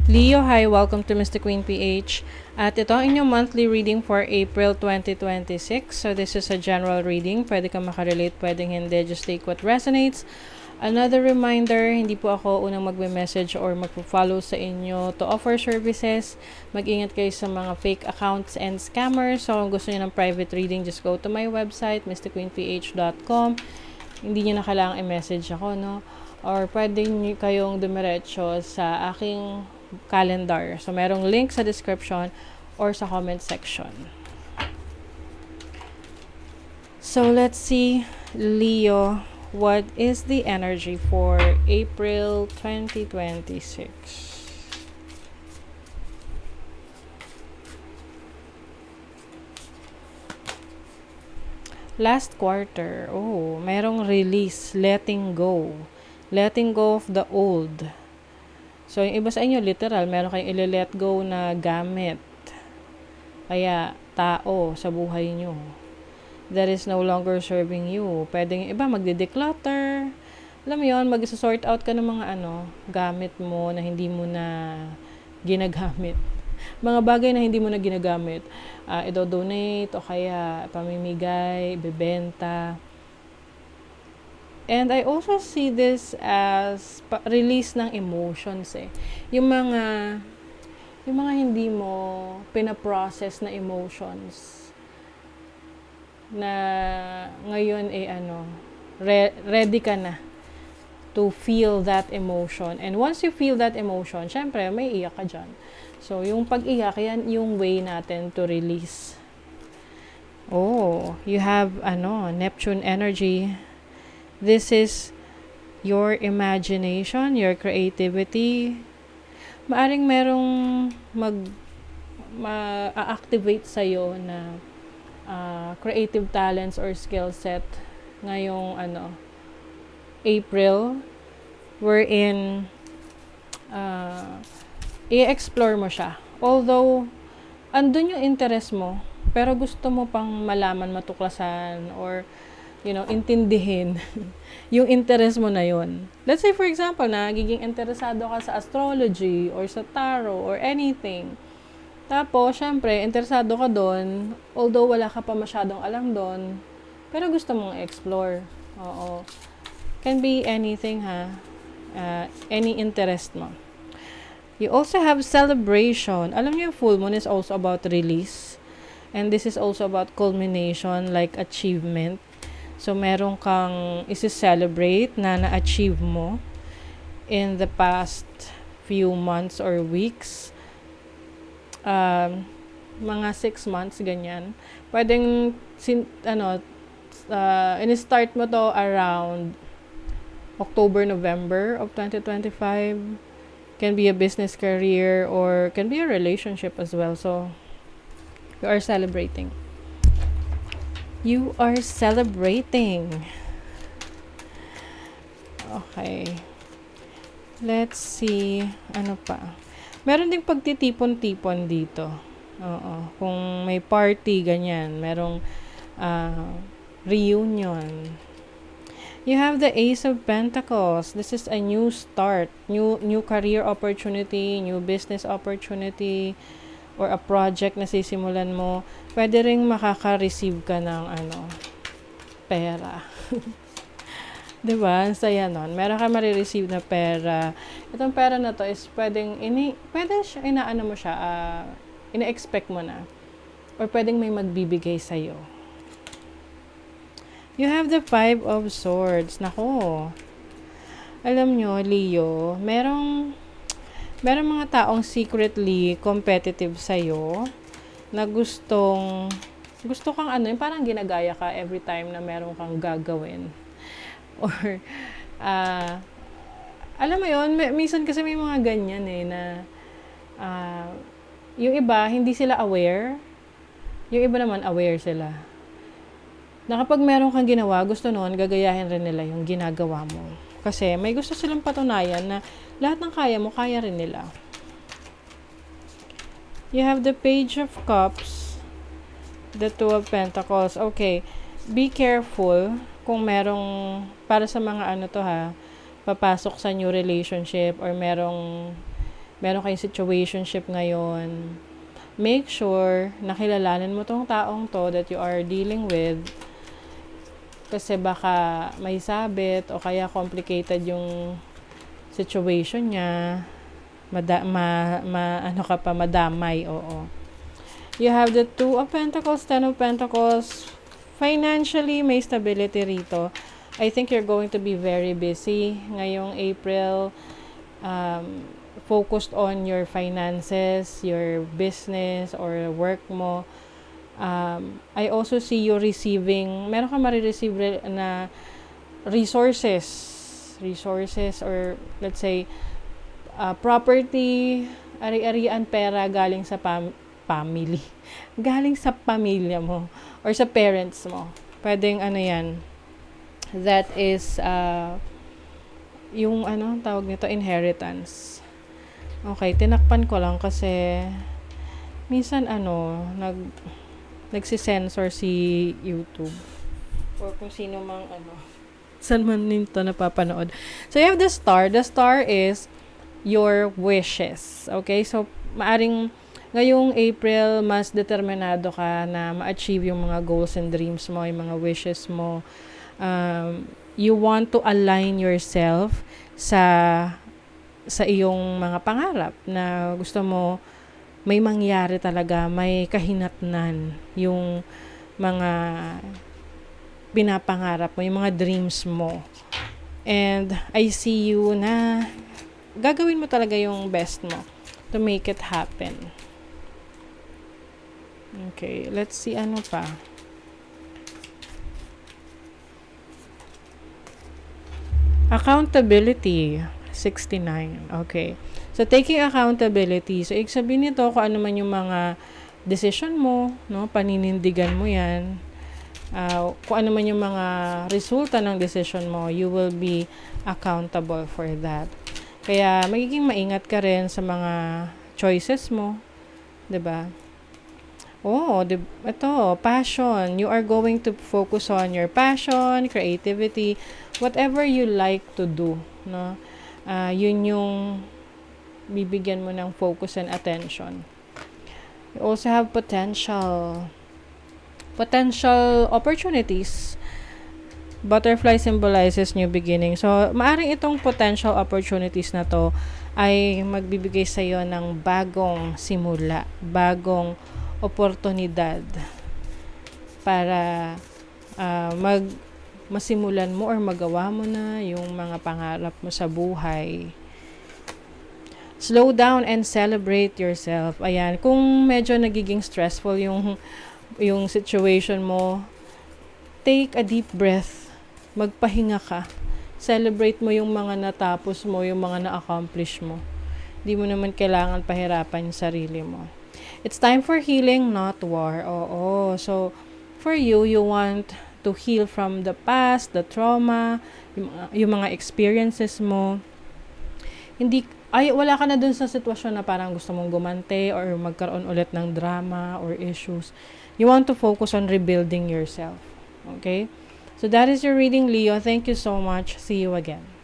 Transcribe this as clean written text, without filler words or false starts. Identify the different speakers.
Speaker 1: Leo, hi! Welcome to Mr. Queen PH. At ito ang inyong monthly reading for April 2026. So this is a general reading. Pwede kang makarelate, pwedeng hindi. Just take what resonates. Another reminder, hindi po ako unang magme-message or magpo-follow sa inyo to offer services. Mag-ingat kayo sa mga fake accounts and scammers. So kung gusto niyo ng private reading, just go to my website, mrqueenph.com. Hindi niyo na kailangang i-message ako, no? Or pwede niyo kayong dumiretso sa aking calendar. So, merong link sa description or sa comment section. So, let's see, Leo, what is the energy for April 2026? Last quarter, merong release, letting go. Letting go of the old. So, yung iba sa inyo, literal, meron kayong i-let go na gamit. Kaya, tao sa buhay nyo that is no longer serving you. Pwedeng yung iba, magde-declutter. Alam mo yun, mag-sort out ka ng mga gamit mo na hindi mo na ginagamit. Mga bagay na hindi mo na ginagamit. Ido-donate o kaya pamimigay, bebenta. And I also see this as release ng emotions eh. Yung mga hindi mo pinaprocess na emotions na ngayon ready ka na to feel that emotion. And once you feel that emotion, syempre may iyak ka dyan. So yung pag-iyak, yan yung way natin to release. You have Neptune energy. This is your imagination, your creativity. Maaring merong ma-activate sa'yo na creative talents or skill set ngayong April, wherein i-explore mo siya. Although, andun yung interest mo, pero gusto mo pang malaman, matuklasan, or intindihin yung interest mo na yun. Let's say, for example, nagiging interesado ka sa astrology or sa tarot or anything. Tapos, syempre, interesado ka doon, although wala ka pa masyadong alam doon, pero gusto mong explore. Oo. Can be anything, any interest mo. You also have celebration. Alam niyo, full moon is also about release. And this is also about culmination, like achievement. So, meron kang isi-celebrate na na-achieve mo in the past few months or weeks. Mga 6 months, ganyan. Pwedeng, in-start mo to around October, November of 2025. Can be a business career or can be a relationship as well. So, you are celebrating. You are celebrating. Okay. Let's see. Ano pa? Meron ding pagtitipon-tipon dito. Oo. Kung may party, ganyan. Merong reunion. You have the Ace of Pentacles. This is a new start. New career opportunity, new business opportunity, or a project na sisimulan mo. Pwede ring makaka-receive ka ng pera. Diba? Ang saya nun. Meron ka marireceive na pera. Itong pera na to is pwedeng ina-expect mo na. Or pwedeng may magbibigay sa'yo. You have the 5 of Swords. Nako. Alam nyo, Leo, merong mga taong secretly competitive sa'yo na gusto kang parang ginagaya ka every time na meron kang gagawin. Or, alam mo yun, minsan kasi may mga ganyan na yung iba, hindi sila aware. Yung iba naman, aware sila. Na kapag meron kang ginawa, gusto noon, gagayahin rin nila yung ginagawa mo. Kasi may gusto silang patunayan na lahat ng kaya mo, kaya rin nila. You have the Page of Cups, the Two of Pentacles. Okay, be careful kung merong, para sa mga papasok sa new relationship or merong meron kayong situationship ngayon, make sure na kilalanin mo tong taong to that you are dealing with, kasi baka may sabit o kaya complicated yung situation niya, madamay, oo. You have the Two of Pentacles, Ten of Pentacles. Financially, may stability rito. I think you're going to be very busy ngayong April. Focused on your finances, your business, or work mo. I also see you receiving, meron ka marireceive na resources, or let's say, property, ari-arian, pera galing sa family. Galing sa pamilya mo or sa parents mo. Pwedeng yan. That is yung tawag nito, inheritance. Okay, tinakpan ko lang kasi minsan nagsisensor si YouTube or kung sino mang saan man nito napapanood. So you have the star. The star is your wishes. Okay? So maaring ngayong April, mas determinado ka na ma-achieve yung mga goals and dreams mo, yung mga wishes mo. You want to align yourself sa iyong mga pangarap na gusto mo may mangyari talaga, may kahinatnan yung mga pinapangarap mo, yung mga dreams mo. And I see you na gagawin mo talaga yung best mo to make it happen. Okay, let's see ano pa. Accountability, 69. Okay. So, taking accountability. So, ibig sabihin nito, kung ano man yung mga decision mo, no? Paninindigan mo yan. Kung ano man yung mga resulta ng decision mo, you will be accountable for that. Kaya, magiging maingat ka rin sa mga choices mo. 'Di ba? Ito, passion. You are going to focus on your passion, creativity, whatever you like to do, no? Yun yung bibigyan mo ng focus and attention. You also have potential opportunities. Butterfly symbolizes new beginning. So, maaring itong potential opportunities na to ay magbibigay sa iyo ng bagong simula, bagong oportunidad para masimulan mo or magawa mo na yung mga pangarap mo sa buhay. Slow down and celebrate yourself. Ayan, kung medyo nagiging stressful yung situation mo, take a deep breath. Magpahinga ka. Celebrate mo yung mga natapos mo, yung mga na-accomplish mo. Hindi mo naman kailangan pahirapan yung sarili mo. It's time for healing, not war. Oo. So, for you, you want to heal from the past, the trauma, yung mga experiences mo. Wala ka na dun sa sitwasyon na parang gusto mong gumante or magkaroon ulit ng drama or issues. You want to focus on rebuilding yourself. Okay? So that is your reading, Leo. Thank you so much. See you again.